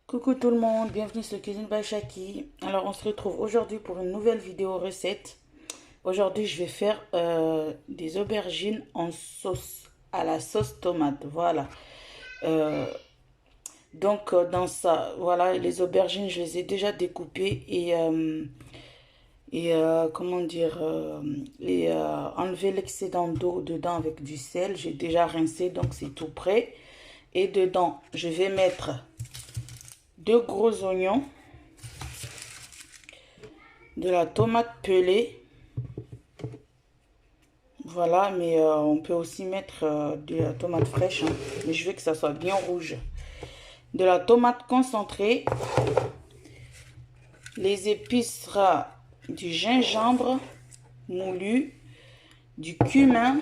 Coucou tout le monde, bienvenue sur Cuisine by Shaki. Alors on se retrouve aujourd'hui pour une nouvelle vidéo recette. Aujourd'hui je vais faire des aubergines en sauce, à la sauce tomate, voilà. Euh, dans ça, voilà, les aubergines je les ai déjà découpées comment dire, enlever l'excédent d'eau dedans avec du sel. J'ai déjà rincé donc c'est tout prêt. Et dedans je vais mettre 2 gros oignons, de la tomate pelée, voilà, mais on peut aussi mettre de la tomate fraîche, hein, mais je veux que ça soit bien rouge. De la tomate concentrée, les épices sera du gingembre moulu, du cumin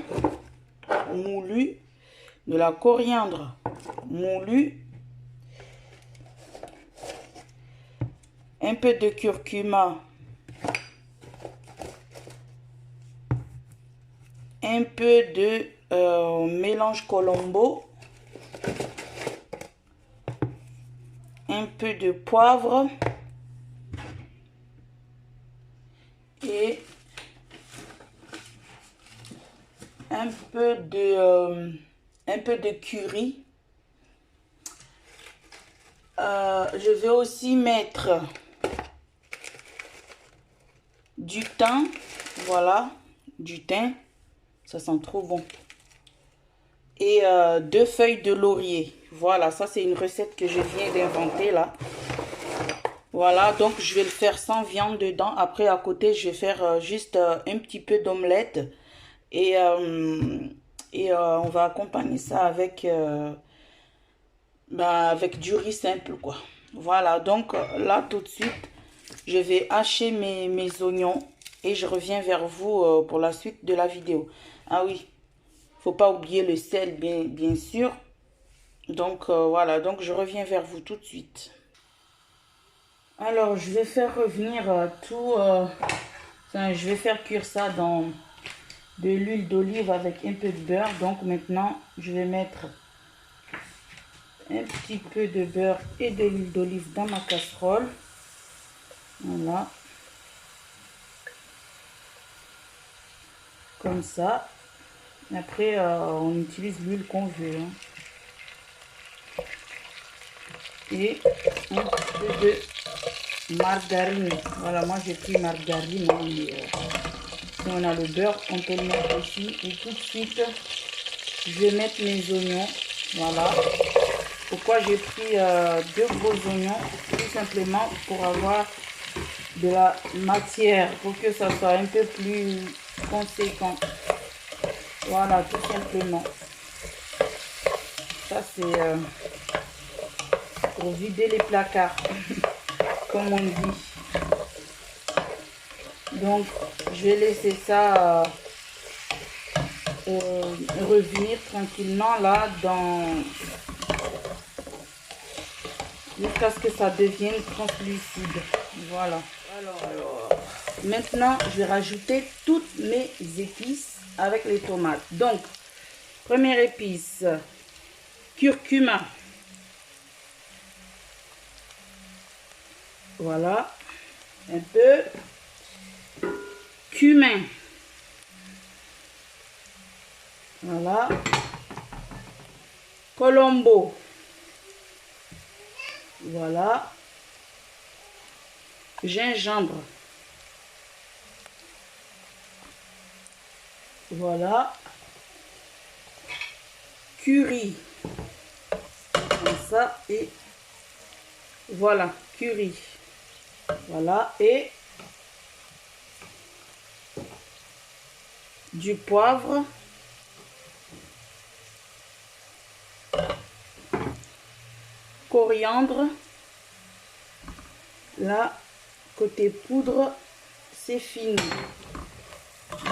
moulu, de la coriandre moulu, un peu de curcuma, un peu de mélange Colombo, un peu de poivre et un peu de curry. Je vais aussi mettre du thym, voilà, du thym, ça sent trop bon. Et 2 feuilles de laurier. Voilà, ça c'est une recette que je viens d'inventer là. Voilà, donc je vais le faire sans viande dedans. Après, à côté, je vais faire juste un petit peu d'omelette. Et on va accompagner ça avec du riz simple, quoi. Voilà, donc là, tout de suite, je vais hacher mes oignons. Et je reviens vers vous pour la suite de la vidéo. Ah oui, faut pas oublier le sel, bien sûr. Donc voilà, donc je reviens vers vous tout de suite. Alors je vais faire revenir je vais faire cuire ça dans de l'huile d'olive avec un peu de beurre. Donc maintenant je vais mettre un petit peu de beurre et de l'huile d'olive dans ma casserole. Voilà, comme ça. Après on utilise l'huile qu'on veut, hein. Et un peu de margarine. Voilà, moi j'ai pris margarine, hein, mais si on a le beurre, on peut le mettre aussi. Et tout de suite, je vais mettre mes oignons. Voilà. Pourquoi j'ai pris 2 gros oignons? Tout simplement pour avoir de la matière, pour que ça soit un peu plus conséquent. Voilà, tout simplement. Ça c'est pour vider les placards, comme on dit. Donc, je vais laisser ça revenir tranquillement là, jusqu'à ce que ça devienne translucide. Voilà. Alors, maintenant, je vais rajouter toutes mes épices avec les tomates. Donc, première épice, curcuma. Voilà, un peu. Cumin. Voilà. Colombo. Voilà. Gingembre. Voilà. Curry. Comme ça. Et voilà. Curry. Voilà. Et du poivre. Coriandre. Là, côté poudre, c'est fini.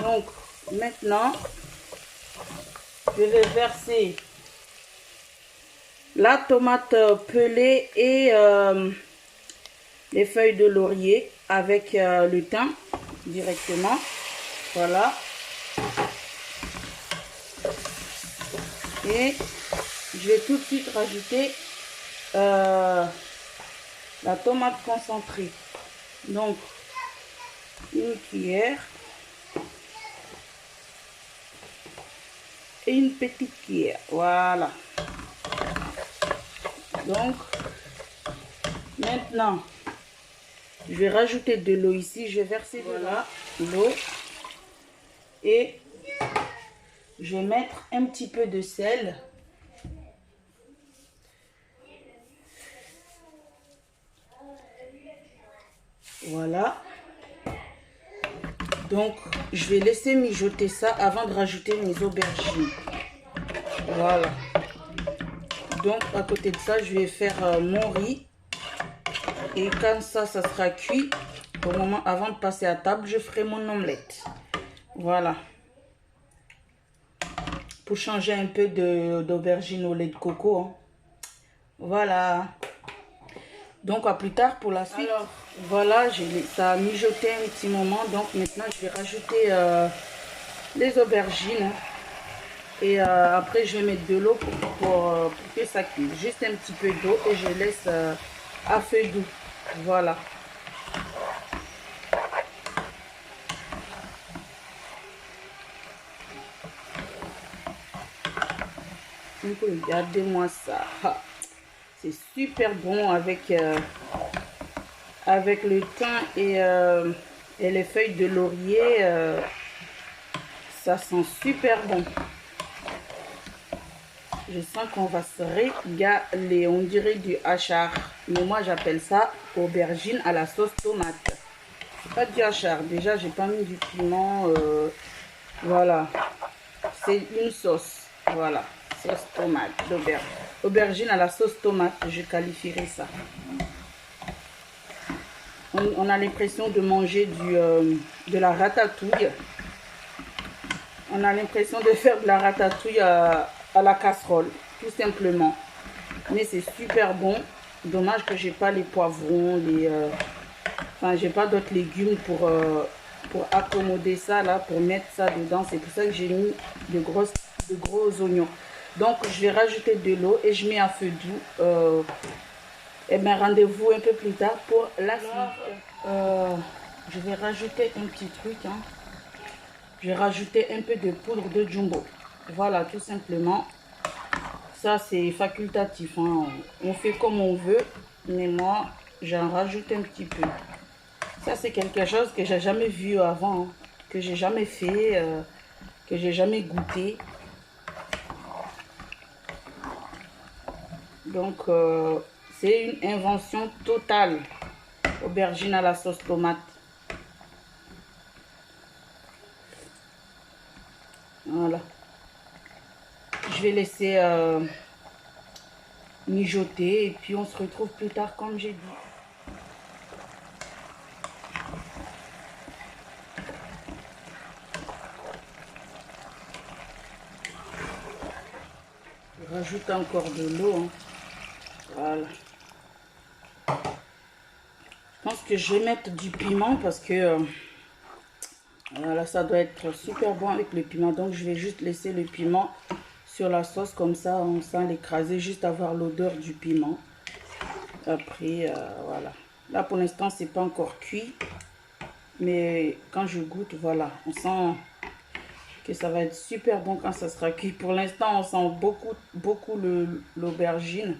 Donc, maintenant, je vais verser la tomate pelée et les feuilles de laurier avec le thym directement. Voilà. Et je vais tout de suite rajouter la tomate concentrée. Donc, une cuillère et une petite cuillère. Voilà. Donc, maintenant, je vais rajouter de l'eau ici. Je vais verser voilà l'eau. Et je vais mettre un petit peu de sel. Voilà. Donc, je vais laisser mijoter ça avant de rajouter mes aubergines. Voilà. Donc, à côté de ça, je vais faire mon riz. Et quand ça sera cuit, au moment avant de passer à table, je ferai mon omelette. Voilà. Pour changer un peu d'aubergine au lait de coco. Hein. Voilà. Donc, à plus tard pour la suite. Alors, voilà, ça a mijoté un petit moment. Donc, maintenant, je vais rajouter les aubergines. Et après, je vais mettre de l'eau pour que ça cuise. Juste un petit peu d'eau et je laisse à feu doux. Voilà. Donc, regardez-moi ça. C'est super bon avec le thym et les feuilles de laurier. Ça sent super bon. Je sens qu'on va se régaler. On dirait du hachard. Mais moi, j'appelle ça aubergine à la sauce tomate. C'est pas du hachard. Déjà, j'ai pas mis du piment. Voilà. C'est une sauce. Voilà. Sauce tomate d'aubergine. Aubergine à la sauce tomate. Je qualifierais ça. On a l'impression de manger de la ratatouille. On a l'impression de faire de la ratatouille à la casserole, tout simplement. Mais c'est super bon. Dommage que j'ai pas les poivrons, enfin j'ai pas d'autres légumes pour accommoder ça là, pour mettre ça dedans. C'est pour ça que j'ai mis de gros oignons. Donc je vais rajouter de l'eau et je mets à feu doux. Et bien rendez-vous un peu plus tard pour la suite. Je vais rajouter un petit truc. Hein. Je vais rajouter un peu de poudre de jumbo. Voilà, tout simplement. Ça, c'est facultatif. Hein. On fait comme on veut. Mais moi, j'en rajoute un petit peu. Ça, c'est quelque chose que j'ai jamais vu avant. Hein. Que j'ai jamais fait. Que j'ai jamais goûté. Donc, c'est une invention totale. Aubergine à la sauce tomate. Voilà. Je vais laisser mijoter et puis on se retrouve plus tard comme j'ai dit. Je rajoute encore de l'eau. Hein. Voilà. Je pense que je vais mettre du piment parce que voilà, ça doit être super bon avec le piment. Donc je vais juste laisser le piment sur la sauce comme ça, on sent l'écraser, juste avoir l'odeur du piment. Après, voilà. Là pour l'instant, c'est pas encore cuit. Mais quand je goûte, voilà, on sent que ça va être super bon quand ça sera cuit. Pour l'instant, on sent beaucoup l'aubergine.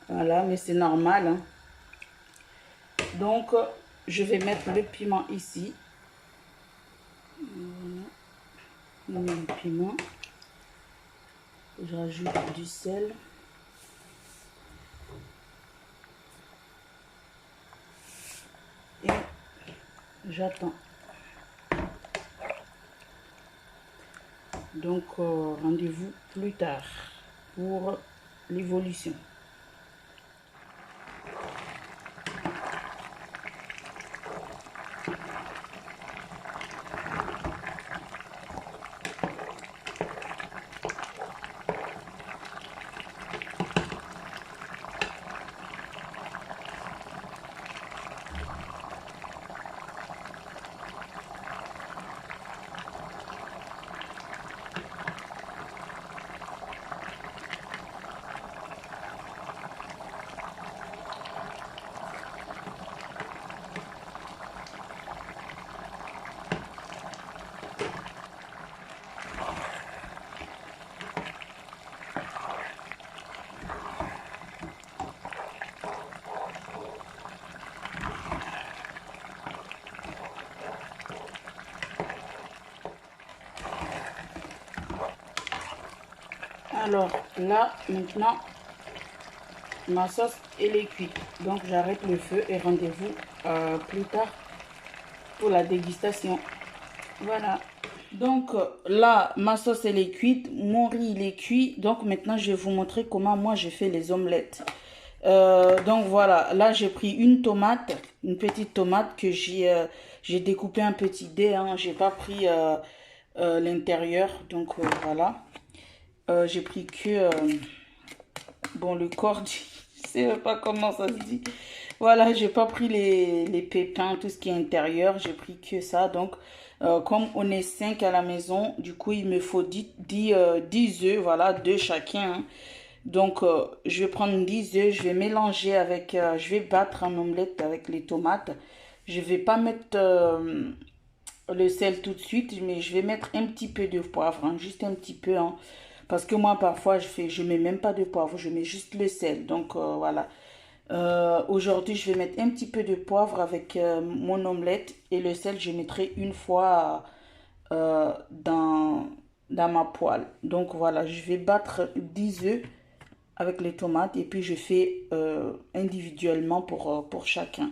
Voilà, mais c'est normal. Hein. Donc, je vais mettre le piment ici. Voilà. On met le piment. Je rajoute du sel. Et j'attends. Donc, rendez-vous plus tard pour l'évolution. Alors là, maintenant, ma sauce, elle est cuite. Donc, j'arrête le feu et rendez-vous plus tard pour la dégustation. Voilà. Donc, là, ma sauce, elle est cuite. Mon riz, il est cuit. Donc, maintenant, je vais vous montrer comment moi, je fais les omelettes. Donc, voilà. Là, j'ai pris une tomate, une petite tomate que j'ai découpé un petit dé. Hein. J'ai pas pris l'intérieur. Donc, voilà. J'ai pris que... bon, le corps, je sais pas comment ça se dit. Voilà, j'ai pas pris les pépins, tout ce qui est intérieur. J'ai pris que ça. Donc, comme on est 5 à la maison, du coup, il me faut 10 œufs. Voilà, 2 chacun. Hein. Donc, je vais prendre 10 œufs. Je vais mélanger avec... je vais battre un omelette avec les tomates. Je vais pas mettre le sel tout de suite, mais je vais mettre un petit peu de poivre. Hein, juste un petit peu, hein. Parce que moi, parfois, je mets même pas de poivre, je mets juste le sel. Donc, voilà. Aujourd'hui, je vais mettre un petit peu de poivre avec mon omelette. Et le sel, je mettrai une fois dans ma poêle. Donc, voilà, je vais battre 10 œufs avec les tomates. Et puis, je fais individuellement pour chacun.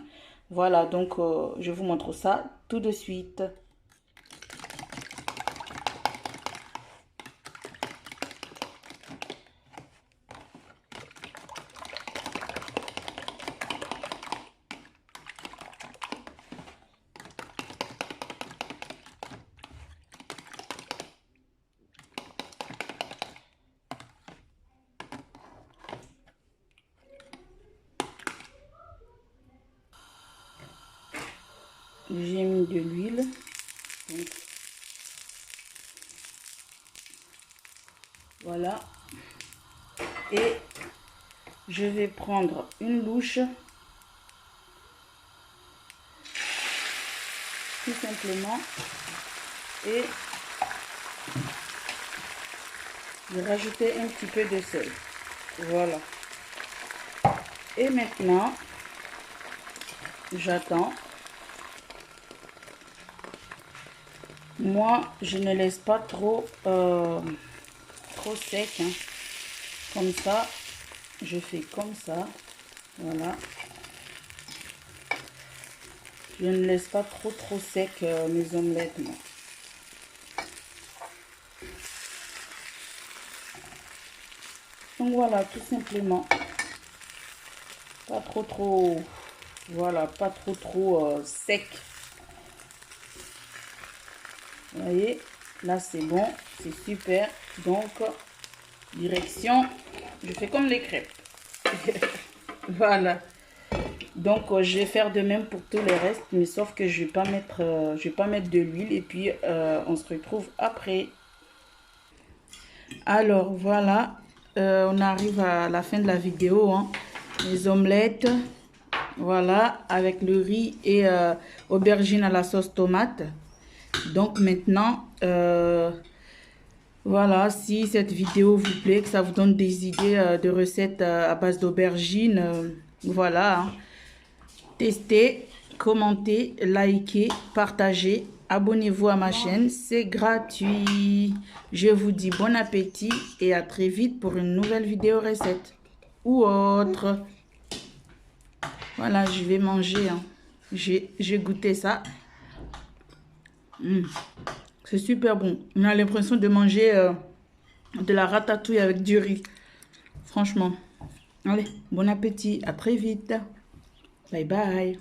Voilà, donc, je vous montre ça tout de suite. J'ai mis de l'huile. Voilà. Et je vais prendre une louche. Tout simplement. Et je vais rajouter un petit peu de sel. Voilà. Et maintenant, j'attends. Moi, je ne laisse pas trop sec. Hein. Comme ça, je fais comme ça. Voilà. Je ne laisse pas trop sec mes omelettes. Moi. Donc voilà, tout simplement. Pas trop, voilà, pas trop sec. Vous voyez, là c'est bon, c'est super. Donc, direction, je fais comme les crêpes. Voilà. Donc, je vais faire de même pour tous les restes, mais sauf que je vais pas mettre de l'huile et puis on se retrouve après. Alors, voilà, on arrive à la fin de la vidéo. Hein. Les omelettes, voilà, avec le riz et aubergine à la sauce tomate. Donc maintenant, voilà, si cette vidéo vous plaît, que ça vous donne des idées de recettes à base d'aubergine, voilà. Hein. Testez, commentez, likez, partagez, abonnez-vous à ma chaîne, c'est gratuit. Je vous dis bon appétit et à très vite pour une nouvelle vidéo recette ou autre. Voilà, je vais manger. Hein. J'ai goûté ça. C'est super bon. On a l'impression de manger de la ratatouille avec du riz. Franchement. Allez, bon appétit. À très vite. Bye bye.